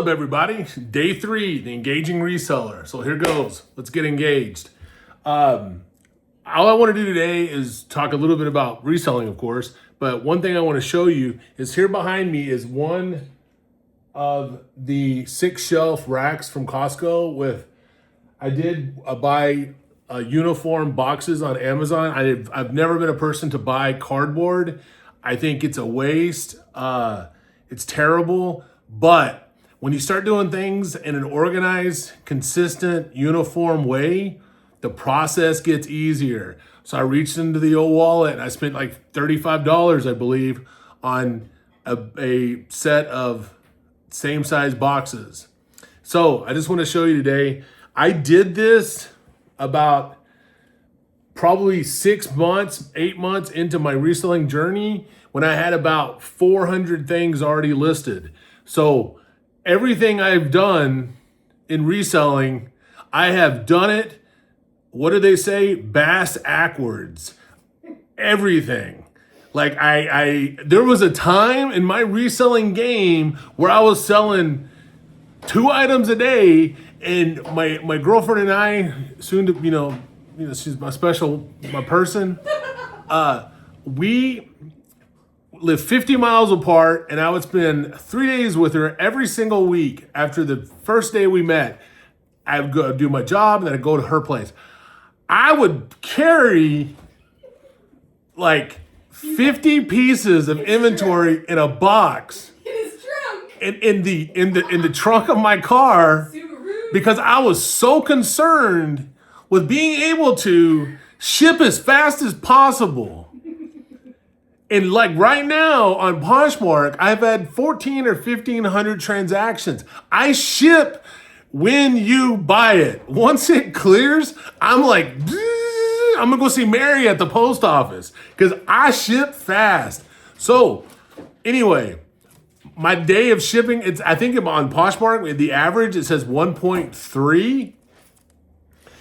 Up, everybody? Day 3, the engaging reseller. So here goes. Let's get engaged. All I want to do today is talk a little bit about reselling, of course. But one thing I want to show you is here behind me is one of the 6 shelf racks from Costco with, I did buy uniform boxes on Amazon. I've never been a person to buy cardboard. I think it's a waste. It's terrible. But when you start doing things in an organized, consistent, uniform way, the process gets easier. So I reached into the old wallet and I spent like $35, I believe, on a set of same size boxes. So I just want to show you today. I did this about probably 6 months, 8 months into my reselling journey when I had about 400 things already listed. So everything I've done in reselling, I have done it, what do they say? Bass backwards. Everything. Like there was a time in my reselling game where I was selling 2 items a day, and my girlfriend and I, soon to, she's my person. We live 50 miles apart, and I would spend 3 days with her every single week. After the first day we met, I would go do my job, and then I'd go to her place. I would carry like 50 pieces of inventory in a box in the trunk of my car, because I was so concerned with being able to ship as fast as possible. And like right now on Poshmark, I've had 14 or 1,500 transactions. I ship when you buy it. Once it clears, I'm like, I'm gonna go see Mary at the post office because I ship fast. So anyway, my day of shipping, I think on Poshmark, the average, it says 1.3.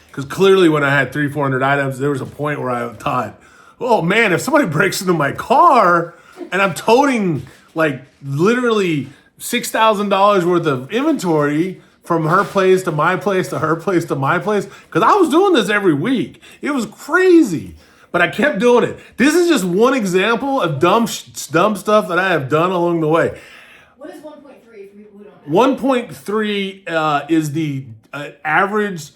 Because clearly when I had 300-400 items, there was a point where I thought, oh man, if somebody breaks into my car and I'm toting like literally $6,000 worth of inventory from her place to my place to her place to my place, because I was doing this every week. It was crazy, but I kept doing it. This is just one example of dumb stuff that I have done along the way. What is 1.3 for people who don't know? 1.3 is the average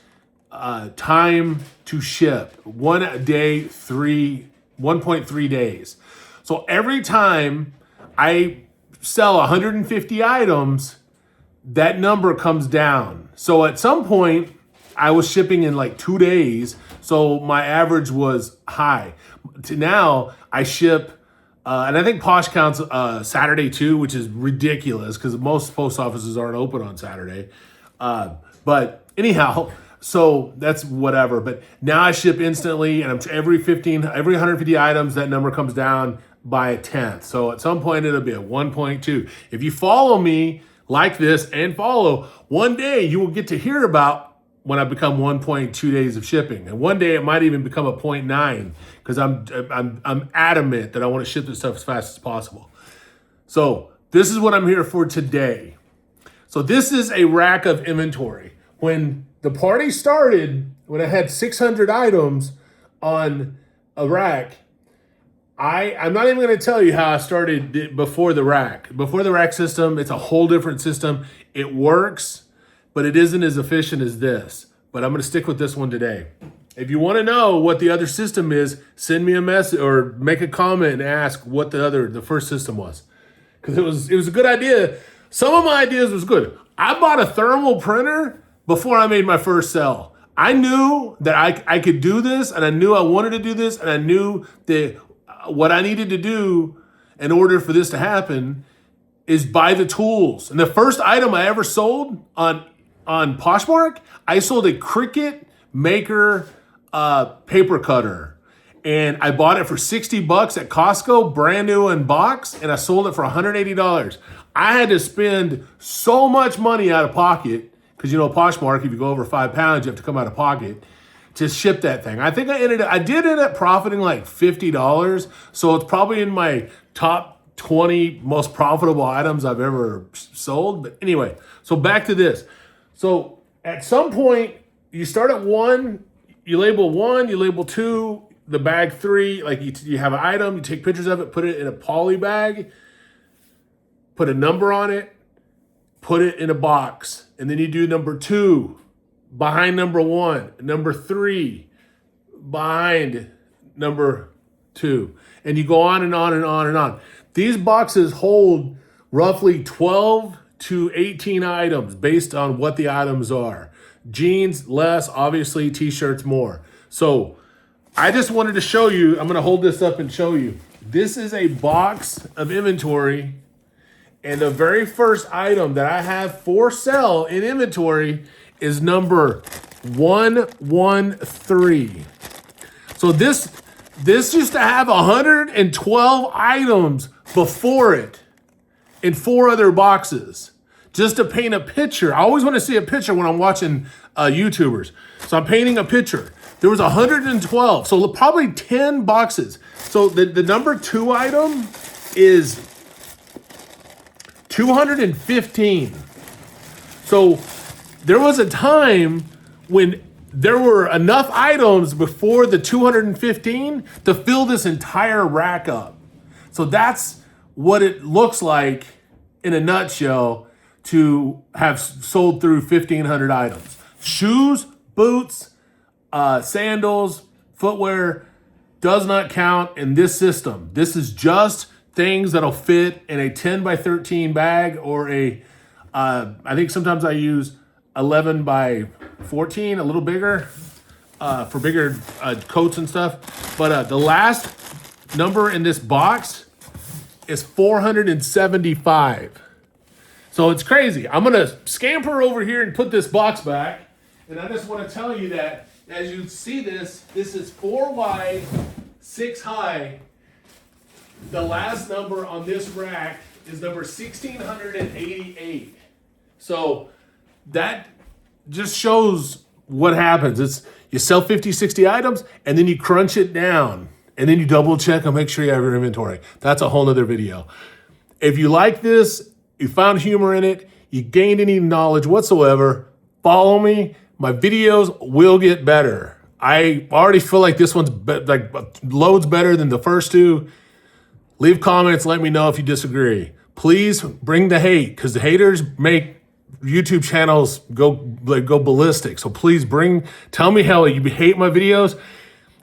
time to ship. 1 day, 1.3 days. So every time I sell 150 items, that number comes down. So at some point, I was shipping in like 2 days, so my average was high. To now, I ship, and I think Posh counts Saturday too, which is ridiculous because most post offices aren't open on Saturday. But anyhow, so that's whatever. But now I ship instantly, and I'm every 150 items, that number comes down by a tenth. So at some point it'll be a 1.2. If you follow me like this and follow, one day you will get to hear about when I become 1.2 days of shipping. And one day it might even become a 0.9 because I'm adamant that I want to ship this stuff as fast as possible. So this is what I'm here for today. So this is a rack of inventory. When the party started, when I had 600 items on a rack, I'm not even going to tell you how I started before the rack. Before the rack system, it's a whole different system. It works, but it isn't as efficient as this. But I'm going to stick with this one today. If you want to know what the other system is, send me a message or make a comment and ask what the first system was. Because it was a good idea. Some of my ideas was good. I bought a thermal printer before I made my first sell. I knew that I could do this, and I knew I wanted to do this, and I knew that what I needed to do in order for this to happen is buy the tools. And the first item I ever sold on Poshmark, I sold a Cricut Maker paper cutter. And I bought it for $60 at Costco, brand new in box, and I sold it for $180. I had to spend so much money out of pocket, because Poshmark, if you go over 5 pounds, you have to come out of pocket to ship that thing. I think I did end up profiting like $50, so it's probably in my top 20 most profitable items I've ever sold. But anyway, so back to this. So at some point, you start at 1, you label 1, you label 2, the bag 3, like you have an item, you take pictures of it, put it in a poly bag, put a number on it, put it in a box, and then you do number 2 behind number 1, number 3 behind number 2, and you go on and on and on and on. These boxes hold roughly 12 to 18 items based on what the items are. Jeans less, obviously t-shirts more. So I just wanted to show you, I'm gonna hold this up and show you. This is a box of inventory, and the very first item that I have for sale in inventory is number 113. So this used to have 112 items before it in 4 other boxes. Just to paint a picture. I always want to see a picture when I'm watching YouTubers. So I'm painting a picture. There was 112, so probably 10 boxes. So the number 2 item is 215. So there was a time when there were enough items before the 215 to fill this entire rack up. So that's what it looks like in a nutshell to have sold through 1,500 items. Shoes, boots, sandals, footwear does not count in this system. This is just things that'll fit in a 10 by 13 bag or I think sometimes I use 11 by 14, a little bigger, for bigger coats and stuff. But the last number in this box is 475. So it's crazy. I'm gonna scamper over here and put this box back. And I just wanna tell you that as you see this is 4 wide, 6 high. The last number on this rack is number 1688. So that just shows what happens. It's you sell 50, 60 items and then you crunch it down and then you double check and make sure you have your inventory. That's a whole nother video. If you like this, you found humor in it, you gained any knowledge whatsoever, follow me. My videos will get better. I already feel like this one's loads better than the first 2. Leave comments, let me know if you disagree. Please bring the hate, because the haters make YouTube channels go ballistic. So please tell me how you hate my videos.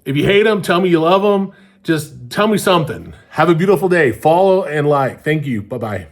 If you hate them, tell me you love them. Just tell me something. Have a beautiful day. Follow and like. Thank you. Bye-bye.